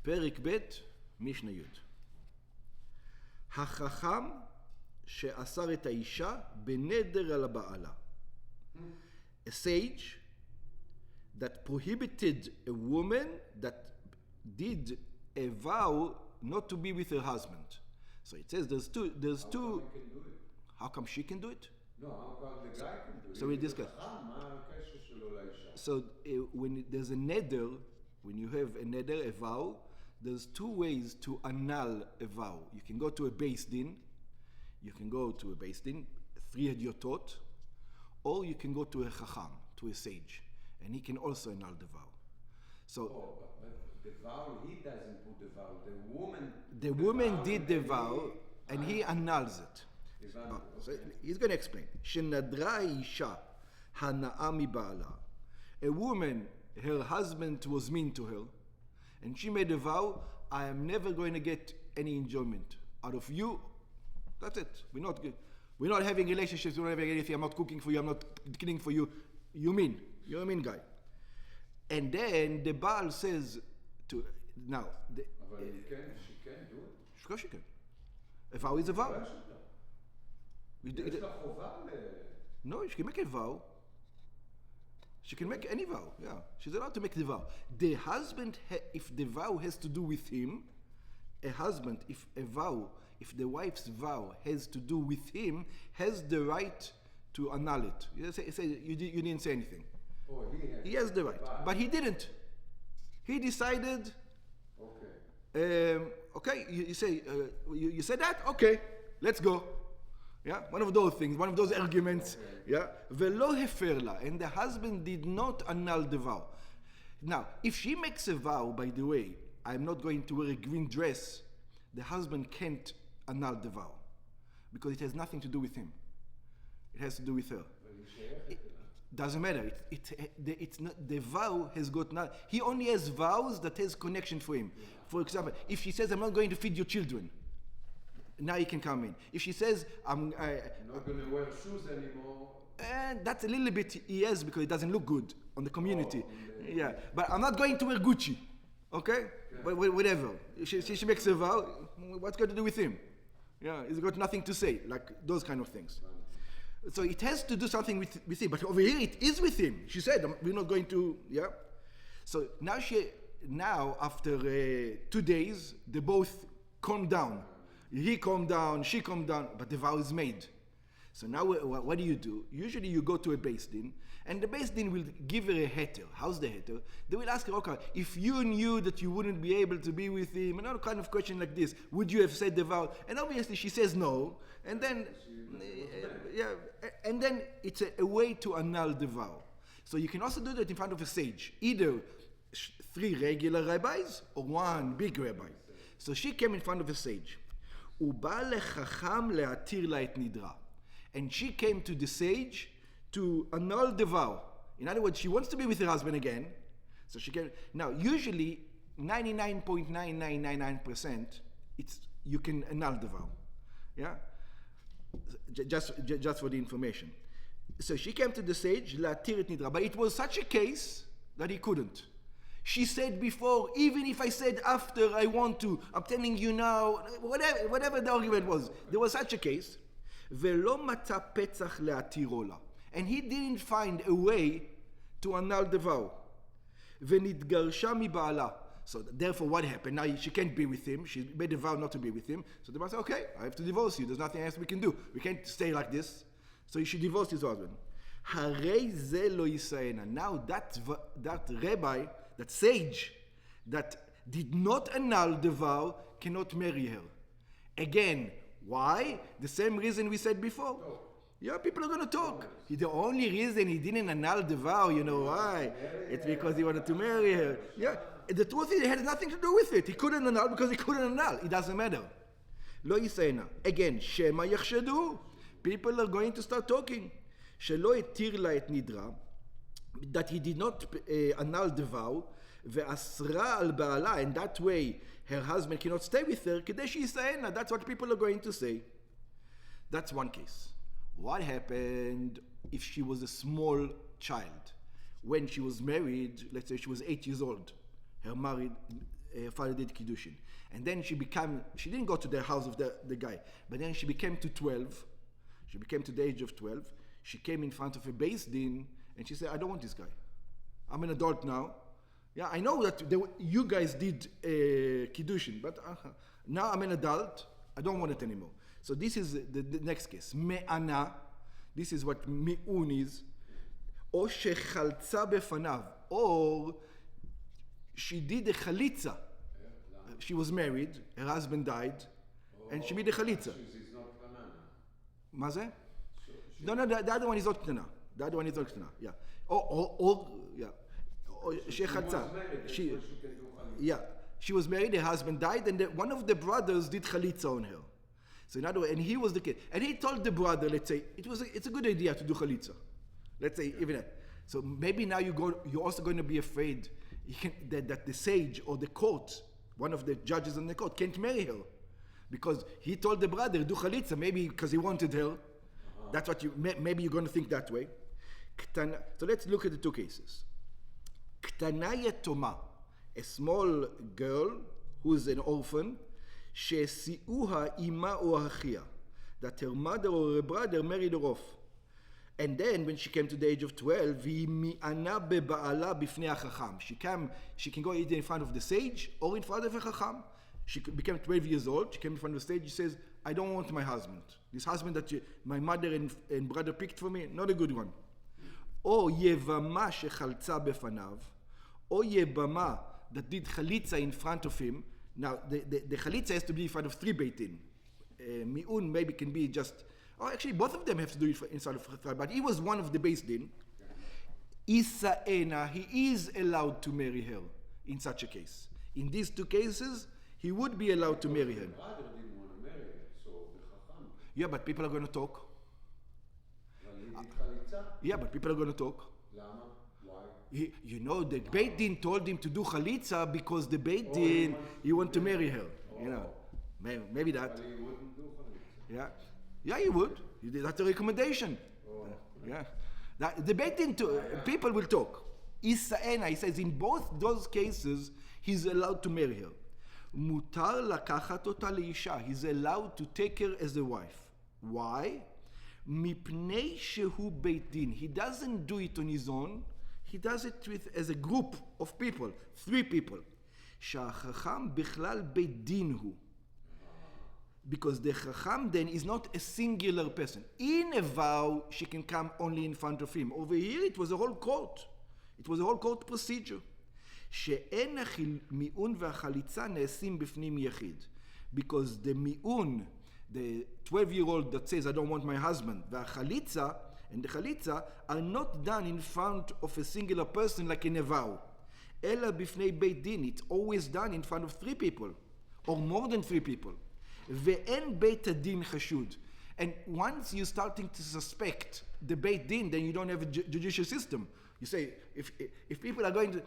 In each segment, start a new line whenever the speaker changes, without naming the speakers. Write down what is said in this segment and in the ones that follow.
פרק ב', משנה י'. החכם שאסר את האישה בנדר על הבעלה. A sage that prohibited a woman that did a vow not to be with her husband. So it says there's two. How come she can do it?
No, how come the guy can do it?
So we discuss. So when there's a neder, when you have a neder, a vow, there's two ways to annul a vow. You can go to a beis din, three hadyotot, or you can go to a chacham, to a sage, and he can also annul the vow. So
the vow, he doesn't put the vow.
The woman did the vow, and he annuls it. So he's going to explain. Shenadra isha hana'a miba'ala. A woman, her husband was mean to her, and she made a vow, I am never going to get any enjoyment out of you. That's it. We're not having relationships, we're not having anything. I'm not cooking for you, I'm not cleaning for you. You're a mean guy. And then the Baal says to, now...
she can do it?
Of course she can. A vow is a vow. No, she can make a vow. She can make any vow, yeah. She's allowed to make the vow. The husband, if the vow has to do with him, if the wife's vow has to do with him, has the right to annul it. You didn't say anything.
Oh,
he has the right, but he didn't. He decided. Okay. You say you said that. Okay, let's go. Yeah, one of those things, one of those arguments. Okay. Yeah, velo heferla, and the husband did not annul the vow. Now, if she makes a vow, by the way, I'm not going to wear a green dress, the husband can't annul the vow because it has nothing to do with him. It has to do with her. It doesn't matter. It's not, the vow has got not. He only has vows that has connection for him. Yeah. For example, if she says, "I'm not going to feed your children," now he can come in. If she says, I'm
not going to wear shoes anymore.
And that's a little bit he has because it doesn't look good on the community. Yeah, but I'm not going to wear Gucci. Okay? Yeah. But whatever. She makes a vow. What's got to do with him? Yeah, he's got nothing to say. Like those kind of things. So it has to do something with him. But over here it is with him. She said, we're not going to, yeah. So now after 2 days, they both calm down. He calmed down, she calmed down, but the vow is made. So now what do? Usually you go to a beis din, and the beis din will give her a heter. How's the heter? They will ask her, okay, if you knew that you wouldn't be able to be with him, another kind of question like this, would you have said the vow? And obviously she says no, and then, and then it's a way to annul the vow. So you can also do that in front of a sage, either 3 regular rabbis or 1 big rabbi. So she came in front of a sage. And she came to the sage to annul the vow. In other words, she wants to be with her husband again. So she can. Now, usually, 99.9999%, you can annul the vow. Yeah? Just for the information. So she came to the sage, להתיר את נדרה. But it was such a case that he couldn't. She said before, even if I said after I want to, I'm telling you now, whatever the argument was, there was such a case. ולא מצא פצח להתירו לה. And he didn't find a way to annul the vow. ונתגרשה מבעלה. So therefore what happened? Now she can't be with him. She made a vow not to be with him. So the man said, okay, I have to divorce you. There's nothing else we can do. We can't stay like this. So you should divorce his husband. הרי זה לא ישאנה. Now that rabbi, that sage, that did not annul the vow, cannot marry her. Again, why? The same reason we said before. No. Yeah, people are going to talk. The only reason he didn't annul the vow, you know why? It's because he wanted to marry her. Yeah, the truth is it had nothing to do with it. He couldn't annul because he couldn't annul. It doesn't matter. לא ישאנה. Again, שמא יחשדו. People are going to start talking. שלא התיר לה את נדרה, that he did not annul the vow, ואסרה על בעלה, and that way her husband cannot stay with her, כדי שישאנה. That's what people are going to say. That's one case. What happened if she was a small child? When she was married, let's say she was 8 years old, her her father did Kiddushin. And then she didn't go to the house of the guy, but then she became to 12. She became to the age of 12. She came in front of a Beis Din, and she said, I don't want this guy. I'm an adult now. Yeah, I know that you guys did Kiddushin, but now I'm an adult. I don't want it anymore. So this is the next case. Me'ana. This is what mi'un is. Or shechalza befanav. Or she did a chalitza. She was married, her husband died, and she made a chalitza.
She's not banana.
מה זה? No, the other one is not קטנה. The other one is not קטנה, yeah. Or yeah. She חלצה. Yeah. She was married, her husband died, and one of the brothers did chalitza on her. So in other words, and he was the kid. And he told the brother, let's say, it's a good idea to do chalitza. Let's say, even that. So maybe now you're also going to be afraid that the sage or the court, one of the judges in the court, can't marry her. Because he told the brother, do chalitza, maybe because he wanted her. That's what maybe you're going to think that way. So let's look at the two cases. Ktana yetoma, a small girl who's an orphan, shesi'uha ima or achia, that her mother or her brother married her off. And then when she came to the age of 12, she can go either in front of the sage or in front of a chacham. She became 12 years old. She came in front of the sage. She says, I don't want my husband. This husband that my mother and brother picked for me, not a good one. Or yevama shechalza befanav, or yevama that did chalitza in front of him. Now, the chalitza has to be in front of 3 beitin. Mi'un maybe can be just... Oh, actually, both of them have to do it inside of Chabad, but he was one of the Beis Din. Isa'ena, he is allowed to marry her in such a case. In these two cases, he would be allowed to marry her.
The brother didn't want to marry her, so the chacham.
Yeah, but people are going to talk.
Well, he did chalitza.
Yeah, but people are going to talk.
Lama? Why?
You know, the Beit Din told him to do chalitza because the Beit Din, he want to marry her. You know, maybe that.
But he wouldn't do chalitza.
Yeah. Yeah, you would. That's a recommendation. Yeah. The Beit Din, people will talk. Isa'ena, he says, in both those cases, he's allowed to marry her. Mutar lakachat ota leisha. He's allowed to take her as a wife. Why? Mipnei shehu Beit Din. He doesn't do it on his own. He does it as a group of people, 3 people. Sha'achacham bichlal Beit Din hu. Because the chacham then is not a singular person. In a vow, she can come only in front of him. Over here, it was a whole court. It was a whole court procedure. שאין המיעון והחליצה נעשים בפנים יחיד. Because the מיעון, the 12-year-old that says, I don't want my husband, והחליצה, and the חליצה, are not done in front of a singular person like in a vow. אלא בפני בית דין. It's always done in front of 3 people, or more than 3 people. ואין בית הדין חשוד. And once you're starting to suspect the Beit Din, then you don't have a judicial system. You say, if people are going to,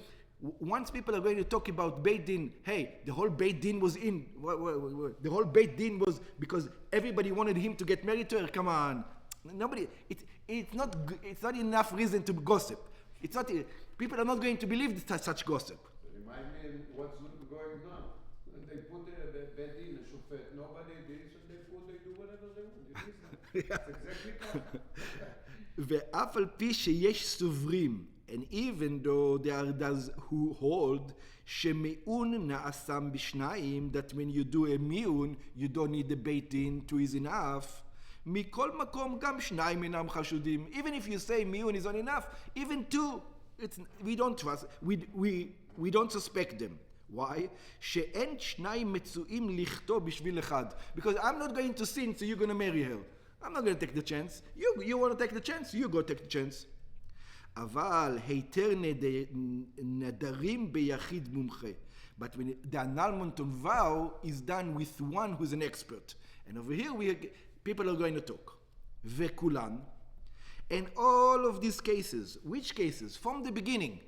once people are going to talk about Beit Din, hey, the whole Beit Din was in, the whole Beit Din was because everybody wanted him to get married to her. Come on, nobody. It's not enough reason to gossip. It's not. People are not going to believe such gossip.
Remind me what's going on. They put the Beit Din, a shofet. Nobody did, so they do whatever they want. It's exactly that.
ואף על פי שיש סוברים, and even though there are those who hold שמיעון נעשם בשניים, that when you do a מיעון, you don't need the Beit Din, 2 is enough, מכל מקום גם שניים אינם חשודים. Even if you say מיעון is not enough, even 2, we don't trust, we don't suspect them. Why? שאין שניים מצויים לכתוב בשביל אחד. Because I'm not going to sin, so you're going to marry her. I'm not going to take the chance. You want to take the chance? You go take the chance. אבל היתר נדרים ביחיד מומחה. But when the annulment on vow is done with one who's an expert. And over here, people are going to talk. וכולן. And all of these cases, which cases? From the beginning.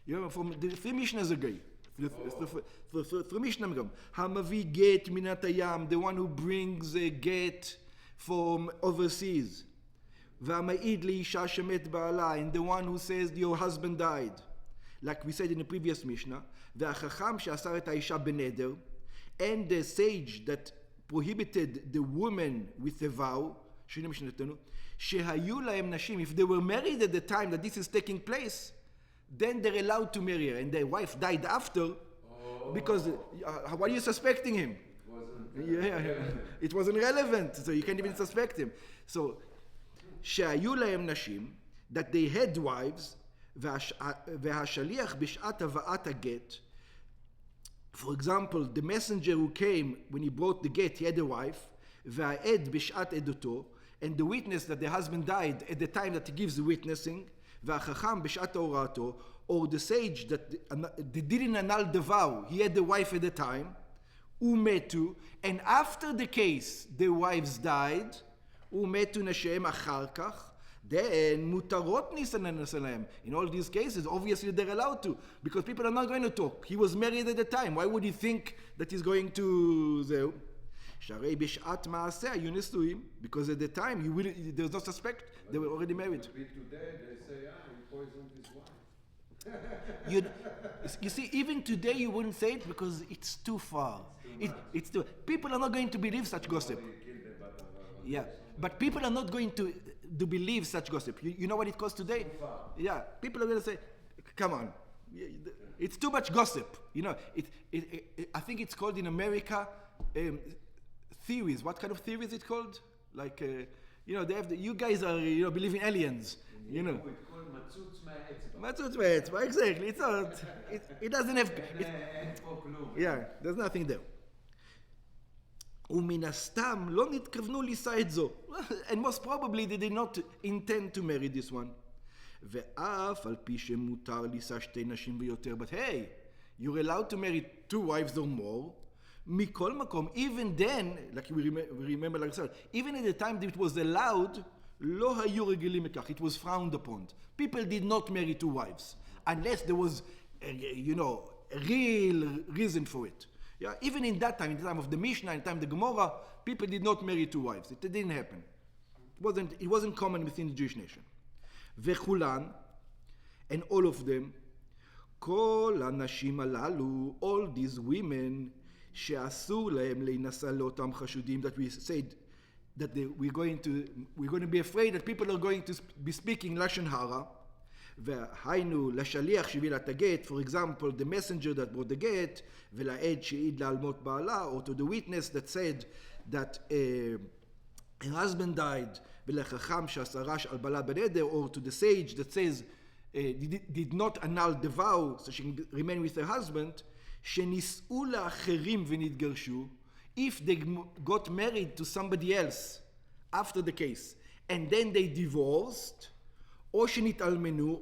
You know, from the 3 Mishnahs ago. The Mishnah ago. המביא גט מן הים, the one who brings a get from overseas. והמעיד לאישה שמת בעלה, and the one who says your husband died. Like we said in the previous Mishnah, והחכם שאסר את האישה בנדר, and the sage that prohibited the woman with a vow, שהנה משנתנו, שהיו להם נשים, if they were married at the time that this is taking place, then they're allowed to marry her, and their wife died after, because what are you suspecting him? It wasn't relevant, so you can't even suspect him. So, שהיו להם נשים, that they had wives, והשליח בשעת הבאת הגט, for example, the messenger who came when he brought the get, he had a wife, והעד בשעת עדותו, and the witness that the husband died at the time that he gives the witnessing, והחכם בשעת הוראתו, or the sage that didn't annul the vow, he had the wife at the time, ומתו, and after the case, the wives died, ומתו נשיהם אחר כך, then מותרות נישאין שלהם. In all these cases, obviously they're allowed to, because people are not going to talk. He was married at the time. Why would he think that he's going to... זהו. שהרי בשעת מעשה היו נשואים, because at the time there was no suspect, they were already married.
Today they say, he poisoned his wife.
You see, even today you wouldn't say it because it's too far. It's too... People are not going to believe such gossip. Yeah, but people are not going to believe such gossip. You know what it costs today? Yeah, people are going to say, come on, it's too much gossip. You know, I think it's called in America theories. What kind of theories it called? Like, you know, they have you guys are, you know, believe in aliens. You know. It's called matzutz ma'etzba. Exactly. It's not. It doesn't have. Yeah, there's nothing there. ומן הסתם לא נתכוונו לישא את זו. And most probably they did not intend to marry this one. ואף על פי שמותר לישא שתי נשים ויותר, but hey, you're allowed to marry 2 wives or more. מכל מקום, even then, like we remember like that, even at the time that it was allowed, לא היו רגילים מכך. It was frowned upon. People did not marry 2 wives, unless there was, you know, a real reason for it. Yeah, even in that time, in the time of the Mishnah, in the time of the Gemara, people did not marry 2 wives. It didn't happen. It wasn't common within the Jewish nation. וכולן, and all of them, כל הנשים הללו, all these women, שאסור להם להינשא לאותם חשודים, that we said that we're going to be afraid that people are going to be speaking Lashon Hara, והיינו לשליח שהביא לה את הגט, for example, the messenger that brought the get, ולעד שהעיד לאלמות בעלה, or to the witness that said that her husband died, ולחכם שהסרש על בעלה בנדר, or to the sage that says did not annul the vow, so she can remain with her husband, שנישאו לאחרים ונתגרשו, if they got married to somebody else after the case, and then they divorced, או שנתאלמנו,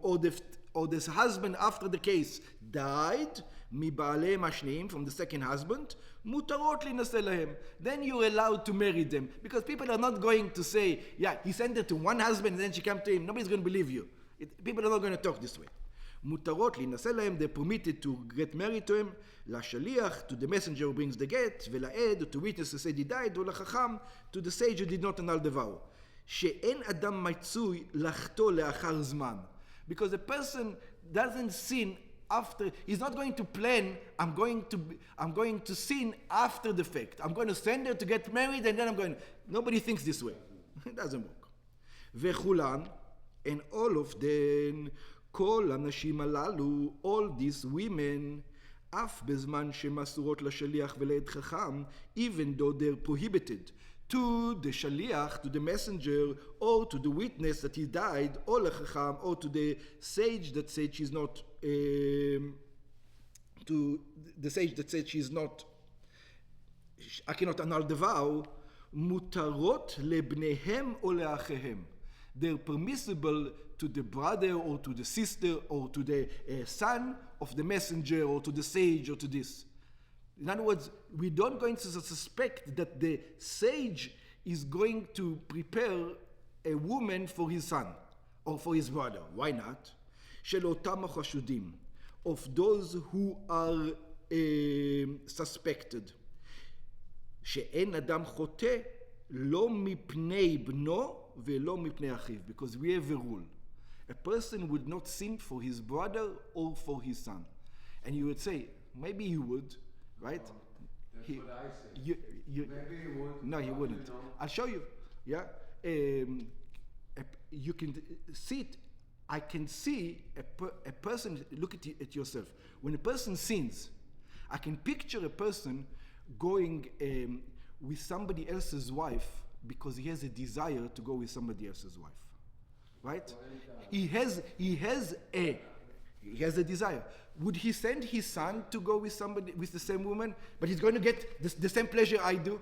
or the husband after the case died, מבעליהם השניים, from the second husband, מותרות להינשא להם. Then you're allowed to marry them. Because people are not going to say, yeah, he sent her to one husband and then she came to him. Nobody's going to believe you. People are not going to talk this way. מותרות להינשא להם, they're permitted to get married to him, לשליח, to the messenger who brings the get, ולעד, to witness who said he died, או לחכם, to the sage who did not annul the vow. שאין אדם מצוי לחטוא לאחר זמן. Because a person doesn't sin after, he's not going to plan, I'm going to sin after the fact. I'm going to send her to get married and then nobody thinks this way. It doesn't work. וכולן, and all of them, כל הנשים הללו, all these women, אף בזמן שמסורות לשליח ולעד חכם, even though they're prohibited to the shaliach, to the messenger, or to the witness that he died, or lechacham, or to the sage that said she's not, to the sage that said she's not, I cannot annul the vow, mutarot lebnehem or leachehem. They're permissible to the brother, or to the sister, or to the son of the messenger, or to the sage, or to this. In other words, we don't going to suspect that the sage is going to prepare a woman for his son or for his brother. Why not? של אותם החשודים, of those who are suspected. שאין אדם חוטא לא מפני בנו ולא מפני אחיו. Because we have a rule. A person would not sin for his brother or for his son. And you would say, maybe he would, right?
That's
He-
what I say.
you,
Maybe he would.
no, he
How do
wouldn't.
you know?
I'll show you. Yeah, you can see it. I can see a person. Look at yourself. When a person sins, I can picture a person going with somebody else's wife because he has a desire to go with somebody else's wife, right? He has a desire. Would he send his son to go with somebody with the same woman, but he's going to get the same pleasure I do?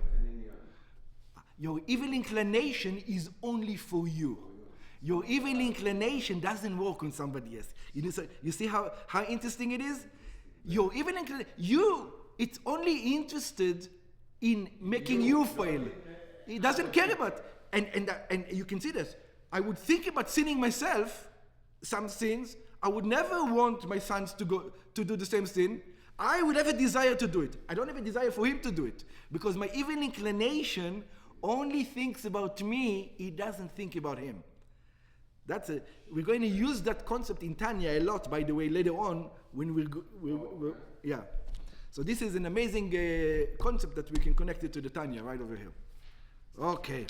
Your evil inclination is only for you. Your evil inclination doesn't work on somebody else. You see how interesting it is? Your evil inclination, it's only interested in making you fail. It doesn't care about. And you can see this. I would think about sinning myself, some sins. I would never want my sons to do the same sin. I would have a desire to do it. I don't have a desire for him to do it. Because my evil inclination only thinks about me, he doesn't think about him. We're going to use that concept in Tanya a lot, by the way, later on when yeah. So this is an amazing concept that we can connect it to the Tanya right over here. Okay.